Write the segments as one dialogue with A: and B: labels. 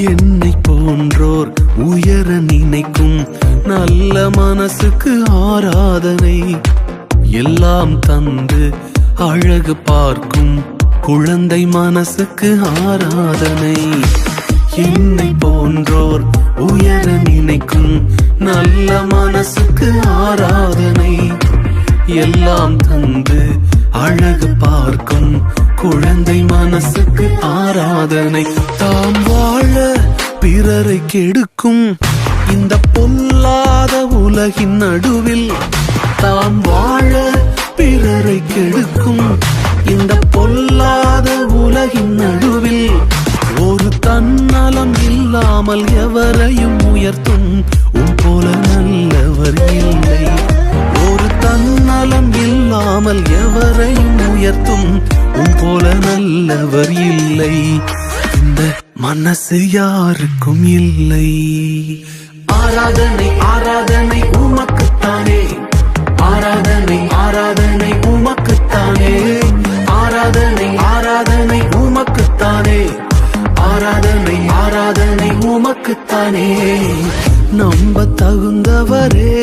A: என்னை போன்றோர் உயர நினைக்கும் நல்ல மனசுக்கு ஆராதனை. எல்லாம் தந்து அழகு பார்க்கும் குழந்தை மனசுக்கு ஆராதனை. என்னை போன்றோர் உயர நினைக்கும் நல்ல மனசுக்கு ஆராதனை. எல்லாம் தந்து அழகு பார்க்கும் குழந்தை மனசுக்கு ஆராதனை. தாம் வாழ பிறரை கெடுக்கும் இந்த பொல்லாத உலகின் நடுவில், தாம் வாழ பிறரை கெடுக்கும் இந்த பொல்லாத உலகின் நடுவில், ஒரு தன்னலம் இல்லாமல் எவரையும் உயர்த்தும் உன் போல நல்லவர் இல்லை. ஒரு தன்னலம் இல்லாமல் எவரையும் உயர்த்தும் உன் போல நல்லவர் இல்லை. இந்த மனசு யாருக்கும் இல்லை. ஆராதனை ஆராதனை உமக்குத்தானே, ஆராதனை ஆராதனை உமக்குத்தானே, ஆராதனை ஆராதனை உமக்குத்தானே, ஆராதனை ஆராதனை உமக்குத்தானே. நம்ப தகுந்தவரே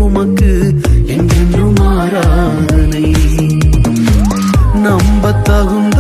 A: உமக்கு என்றென்றும் ஆராதனை. நம்ப தகுந்த